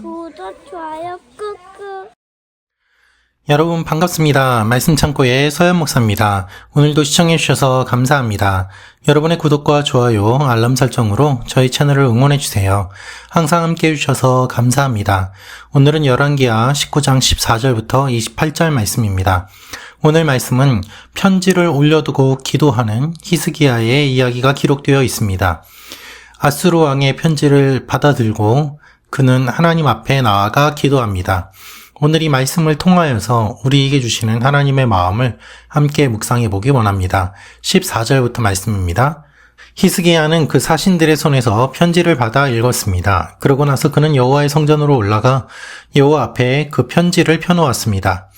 구독, 좋아요 꾹꾹. 여러분 반갑습니다. 말씀 창고의 서현 목사입니다. 오늘도 시청해 주셔서 감사합니다. 여러분의 구독과 좋아요, 알람 설정으로 저희 채널을 응원해 주세요. 항상 함께 해주셔서 감사합니다. 오늘은 열왕기하 19장 14절부터 28절 말씀입니다. 오늘 말씀은 편지를 올려두고 기도하는 히스기야의 이야기가 기록되어 있습니다. 아수르 왕의 편지를 받아들고 그는 하나님 앞에 나아가 기도합니다. 오늘 이 말씀을 통하여서 우리에게 주시는 하나님의 마음을 함께 묵상해 보기 원합니다. 14절부터 말씀입니다. 히스기야는 그 사신들의 손에서 편지를 받아 읽었습니다. 그러고 나서 그는 여호와의 성전으로 올라가 여호와 앞에 그 편지를 펴놓았습니다.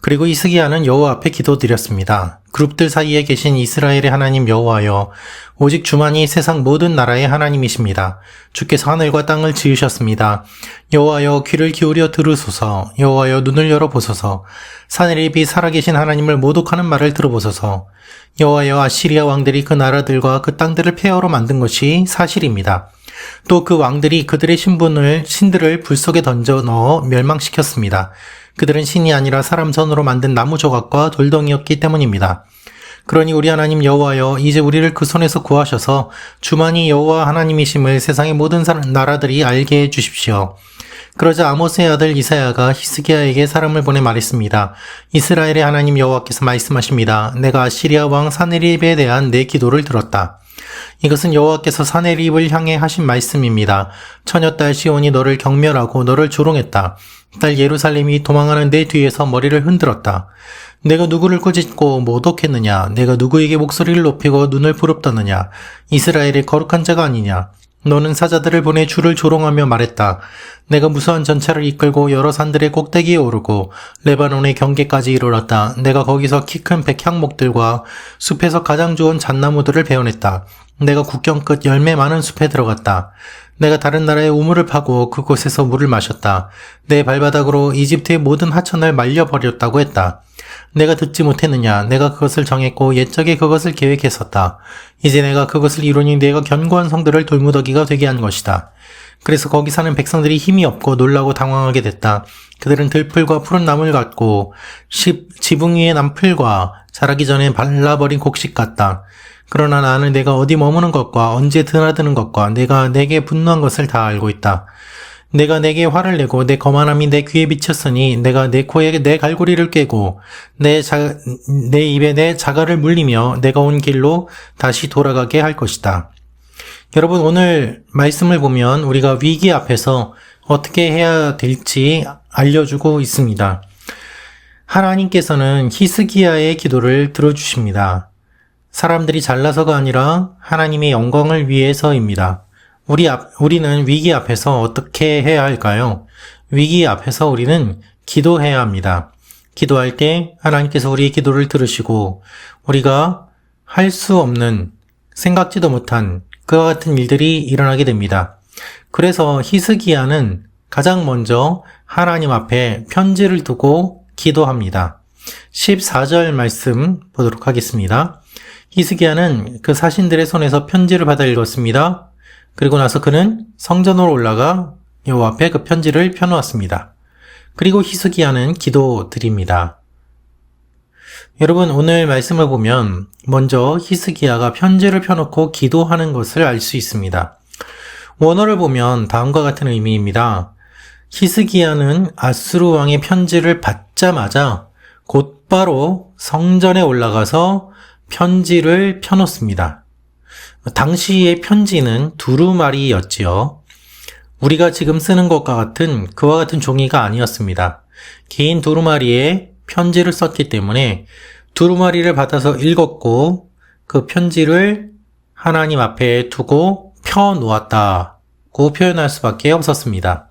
그리고 히스기야는 여호와 앞에 기도드렸습니다. 그룹들 사이에 계신 이스라엘의 하나님 여호와여, 오직 주만이 세상 모든 나라의 하나님이십니다. 주께서 하늘과 땅을 지으셨습니다. 여호와여, 귀를 기울여 들으소서. 여호와여, 눈을 열어보소서. 사내립이 살아계신 하나님을 모독하는 말을 들어보소서. 여호와여, 아시리아 왕들이 그 나라들과 그 땅들을 폐허로 만든 것이 사실입니다. 또 그 왕들이 그들의 신들을 불 속에 던져 넣어 멸망시켰습니다. 그들은 신이 아니라 사람 손으로 만든 나무 조각과 돌덩이였기 때문입니다. 그러니 우리 하나님 여호와여, 이제 우리를 그 손에서 구하셔서 주만이 여호와 하나님이심을 세상의 모든 나라들이 알게 해 주십시오. 그러자 아모스의 아들 이사야가 히스기야에게 사람을 보내 말했습니다. 이스라엘의 하나님 여호와께서 말씀하십니다. 내가 아시리아 왕 사네립에 대한 내 기도를 들었다. 이것은 여호와께서 사네립을 향해 하신 말씀입니다. 처녀딸 시온이 너를 경멸하고 너를 조롱했다. 딸 예루살렘이 도망하는 내 뒤에서 머리를 흔들었다. 내가 누구를 꾸짖고 모독했느냐? 내가 누구에게 목소리를 높이고 눈을 부릅떠느냐? 이스라엘의 거룩한 자가 아니냐? 너는 사자들을 보내 주를 조롱하며 말했다. 내가 무수한 전차를 이끌고 여러 산들의 꼭대기에 오르고 레바논의 경계까지 이르렀다. 내가 거기서 키 큰 백향목들과 숲에서 가장 좋은 잣나무들을 베어냈다. 내가 국경 끝 열매 많은 숲에 들어갔다. 내가 다른 나라의 우물을 파고 그곳에서 물을 마셨다. 내 발바닥으로 이집트의 모든 하천을 말려버렸다고 했다. 내가 듣지 못했느냐? 내가 그것을 정했고 옛적에 그것을 계획했었다. 이제 내가 그것을 이루니 내가 견고한 성들을 돌무더기가 되게 한 것이다. 그래서 거기 사는 백성들이 힘이 없고 놀라고 당황하게 됐다. 그들은 들풀과 푸른 나무를 같고 지붕 위에 난 풀과 자라기 전에 발라버린 곡식 같다. 그러나 나는 내가 어디 머무는 것과 언제 드나드는 것과 내가 내게 분노한 것을 다 알고 있다. 내가 내게 화를 내고 내 거만함이 내 귀에 비쳤으니 내가 내 코에 내 갈고리를 꿰고 내 입에 내 자갈을 물리며 내가 온 길로 다시 돌아가게 할 것이다. 여러분, 오늘 말씀을 보면 우리가 위기 앞에서 어떻게 해야 될지 알려주고 있습니다. 하나님께서는 히스기야의 기도를 들어주십니다. 사람들이 잘나서가 아니라 하나님의 영광을 위해서입니다. 우리는 위기 앞에서 어떻게 해야 할까요? 위기 앞에서 우리는 기도해야 합니다. 기도할 때 하나님께서 우리의 기도를 들으시고 우리가 할 수 없는, 생각지도 못한 그와 같은 일들이 일어나게 됩니다. 그래서 히스기야는 가장 먼저 하나님 앞에 편지를 두고 기도합니다. 14절 말씀 보도록 하겠습니다. 히스기야는 그 사신들의 손에서 편지를 받아 읽었습니다. 그리고 나서 그는 성전으로 올라가 여호와 앞에 그 편지를 펴놓았습니다. 그리고 히스기야는 기도드립니다. 여러분, 오늘 말씀을 보면 먼저 히스기야가 편지를 펴놓고 기도하는 것을 알 수 있습니다. 원어를 보면 다음과 같은 의미입니다. 히스기야는 아수르 왕의 편지를 받자마자 곧바로 성전에 올라가서 편지를 펴놓습니다. 당시의 편지는 두루마리였지요. 우리가 지금 쓰는 것과 같은 그와 같은 종이가 아니었습니다. 긴 두루마리에 편지를 썼기 때문에 두루마리를 받아서 읽었고 그 편지를 하나님 앞에 두고 펴놓았다고 표현할 수밖에 없었습니다.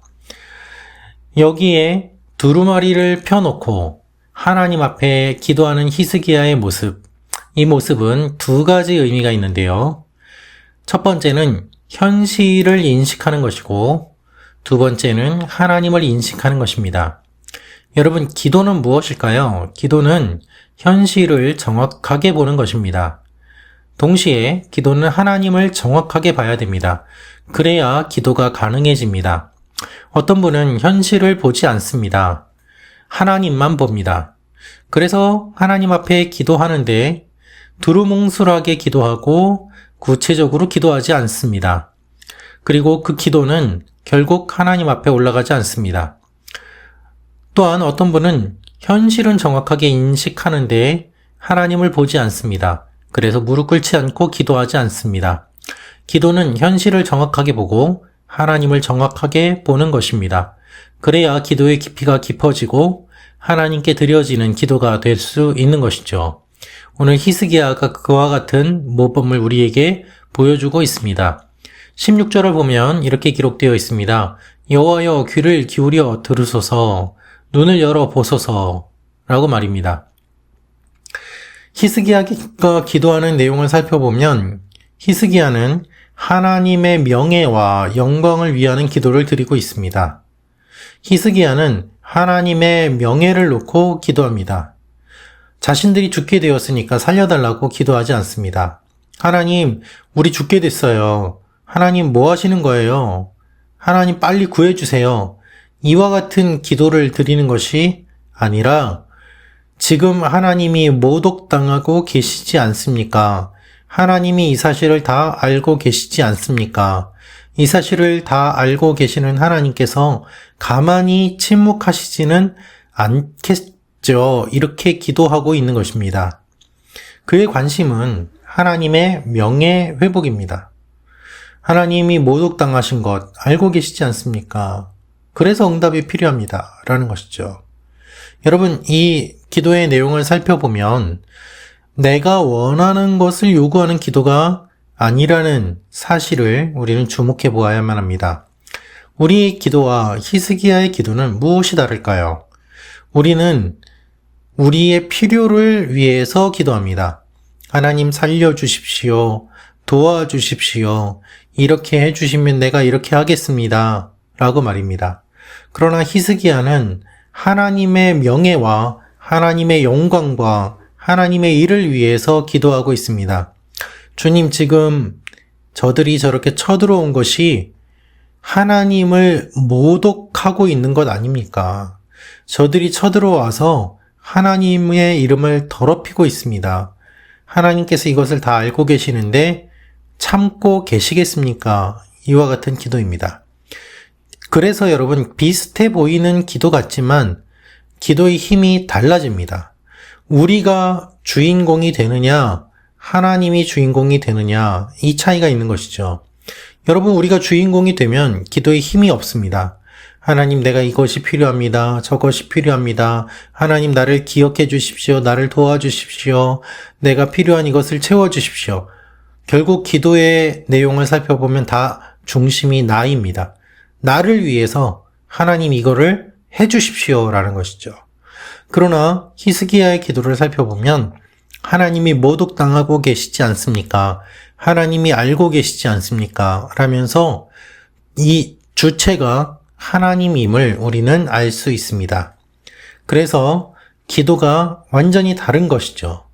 여기에 두루마리를 펴놓고 하나님 앞에 기도하는 히스기야의 모습, 이 모습은 두 가지 의미가 있는데요. 첫 번째는 현실을 인식하는 것이고 두 번째는 하나님을 인식하는 것입니다. 여러분, 기도는 무엇일까요? 기도는 현실을 정확하게 보는 것입니다. 동시에 기도는 하나님을 정확하게 봐야 됩니다. 그래야 기도가 가능해집니다. 어떤 분은 현실을 보지 않습니다. 하나님만 봅니다. 그래서 하나님 앞에 기도하는데 두루뭉술하게 기도하고 구체적으로 기도하지 않습니다. 그리고 그 기도는 결국 하나님 앞에 올라가지 않습니다. 또한 어떤 분은 현실은 정확하게 인식하는데 하나님을 보지 않습니다. 그래서 무릎 꿇지 않고 기도하지 않습니다. 기도는 현실을 정확하게 보고 하나님을 정확하게 보는 것입니다. 그래야 기도의 깊이가 깊어지고 하나님께 드려지는 기도가 될 수 있는 것이죠. 오늘 히스기야가 그와 같은 모범을 우리에게 보여주고 있습니다. 16절을 보면 이렇게 기록되어 있습니다. 여호와여 귀를 기울여 들으소서, 눈을 열어 보소서 라고 말입니다. 히스기야가 기도하는 내용을 살펴보면 히스기야는 하나님의 명예와 영광을 위하는 기도를 드리고 있습니다. 히스기야는 하나님의 명예를 놓고 기도합니다. 자신들이 죽게 되었으니까 살려달라고 기도하지 않습니다. 하나님, 우리 죽게 됐어요. 하나님 뭐 하시는 거예요? 하나님 빨리 구해주세요. 이와 같은 기도를 드리는 것이 아니라 지금 하나님이 모독당하고 계시지 않습니까? 하나님이 이 사실을 다 알고 계시지 않습니까? 이 사실을 다 알고 계시는 하나님께서 가만히 침묵하시지는 않겠죠. 이렇게 기도하고 있는 것입니다. 그의 관심은 하나님의 명예 회복입니다. 하나님이 모독당하신 것 알고 계시지 않습니까? 그래서 응답이 필요합니다. 라는 것이죠. 여러분, 이 기도의 내용을 살펴보면 내가 원하는 것을 요구하는 기도가 아니라는 사실을 우리는 주목해 보아야만 합니다. 우리의 기도와 히스기야의 기도는 무엇이 다를까요? 우리는 우리의 필요를 위해서 기도합니다. 하나님 살려주십시오. 도와주십시오. 이렇게 해주시면 내가 이렇게 하겠습니다. 라고 말입니다. 그러나 히스기야는 하나님의 명예와 하나님의 영광과 하나님의 일을 위해서 기도하고 있습니다. 주님, 지금 저들이 저렇게 쳐들어온 것이 하나님을 모독하고 있는 것 아닙니까? 저들이 쳐들어와서 하나님의 이름을 더럽히고 있습니다. 하나님께서 이것을 다 알고 계시는데 참고 계시겠습니까? 이와 같은 기도입니다. 그래서 여러분, 비슷해 보이는 기도 같지만 기도의 힘이 달라집니다. 우리가 주인공이 되느냐, 하나님이 주인공이 되느냐, 이 차이가 있는 것이죠. 여러분, 우리가 주인공이 되면 기도에 힘이 없습니다. 하나님, 내가 이것이 필요합니다. 저것이 필요합니다. 하나님, 나를 기억해 주십시오. 나를 도와주십시오. 내가 필요한 이것을 채워주십시오. 결국 기도의 내용을 살펴보면 다 중심이 나입니다. 나를 위해서 하나님 이거를 해주십시오 라는 것이죠. 그러나 히스기야의 기도를 살펴보면 하나님이 모독당하고 계시지 않습니까? 하나님이 알고 계시지 않습니까? 라면서 이 주체가 하나님임을 우리는 알 수 있습니다. 그래서 기도가 완전히 다른 것이죠.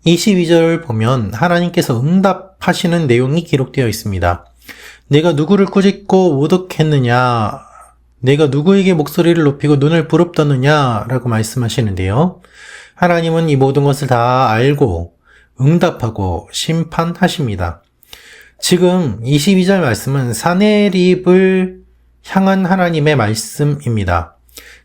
22절을 보면 하나님께서 응답하시는 내용이 기록되어 있습니다. 내가 누구를 꾸짖고 모독했느냐? 내가 누구에게 목소리를 높이고 눈을 부릅떴느냐? 라고 말씀하시는데요. 하나님은 이 모든 것을 다 알고 응답하고 심판하십니다. 지금 22절 말씀은 사네립을 향한 하나님의 말씀입니다.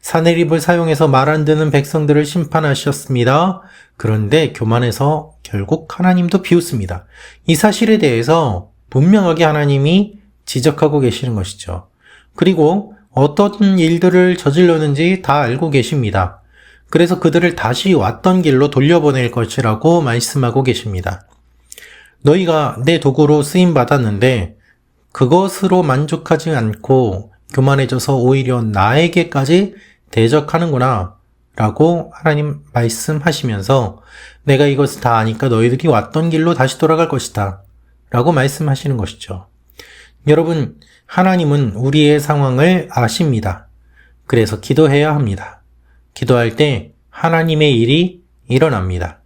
사네립을 사용해서 말 안 듣는 백성들을 심판하셨습니다. 그런데 교만해서 결국 하나님도 비웃습니다. 이 사실에 대해서 분명하게 하나님이 지적하고 계시는 것이죠. 그리고 어떤 일들을 저질렀는지 다 알고 계십니다. 그래서 그들을 다시 왔던 길로 돌려보낼 것이라고 말씀하고 계십니다. 너희가 내 도구로 쓰임받았는데 그것으로 만족하지 않고 교만해져서 오히려 나에게까지 대적하는구나 라고 하나님 말씀하시면서 내가 이것을 다 아니까 너희들이 왔던 길로 다시 돌아갈 것이다 라고 말씀하시는 것이죠. 여러분, 하나님은 우리의 상황을 아십니다. 그래서 기도해야 합니다. 기도할 때 하나님의 일이 일어납니다.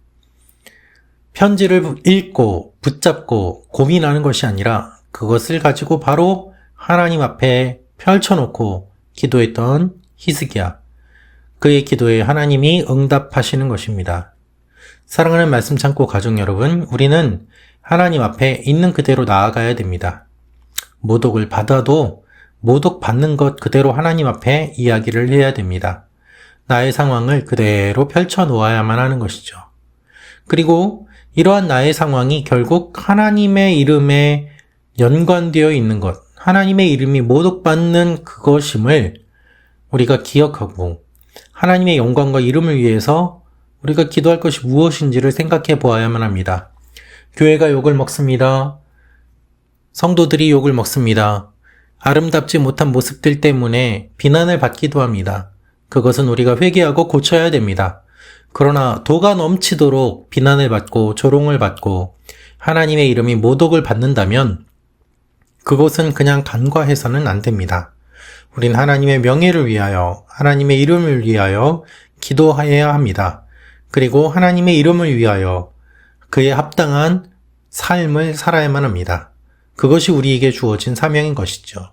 편지를 읽고 붙잡고 고민하는 것이 아니라 그것을 가지고 바로 하나님 앞에 펼쳐놓고 기도했던 히스기야. 그의 기도에 하나님이 응답하시는 것입니다. 사랑하는 말씀 창고 가족 여러분, 우리는 하나님 앞에 있는 그대로 나아가야 됩니다. 모독을 받아도 모독 받는 것 그대로 하나님 앞에 이야기를 해야 됩니다. 나의 상황을 그대로 펼쳐 놓아야만 하는 것이죠. 그리고 이러한 나의 상황이 결국 하나님의 이름에 연관되어 있는 것, 하나님의 이름이 모독받는 그것임을 우리가 기억하고 하나님의 영광과 이름을 위해서 우리가 기도할 것이 무엇인지를 생각해 보아야만 합니다. 교회가 욕을 먹습니다. 성도들이 욕을 먹습니다. 아름답지 못한 모습들 때문에 비난을 받기도 합니다. 그것은 우리가 회개하고 고쳐야 됩니다. 그러나 도가 넘치도록 비난을 받고 조롱을 받고 하나님의 이름이 모독을 받는다면 그것은 그냥 간과해서는 안 됩니다. 우린 하나님의 명예를 위하여, 하나님의 이름을 위하여 기도해야 합니다. 그리고 하나님의 이름을 위하여 그에 합당한 삶을 살아야만 합니다. 그것이 우리에게 주어진 사명인 것이죠.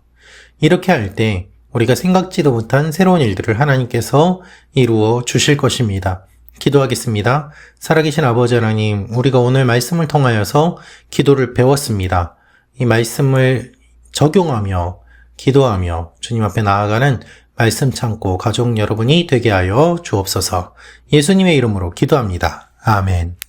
이렇게 할 때 우리가 생각지도 못한 새로운 일들을 하나님께서 이루어 주실 것입니다. 기도하겠습니다. 살아계신 아버지 하나님, 우리가 오늘 말씀을 통하여서 기도를 배웠습니다. 이 말씀을 적용하며 기도하며 주님 앞에 나아가는 말씀 창고 가족 여러분이 되게 하여 주옵소서. 예수님의 이름으로 기도합니다. 아멘.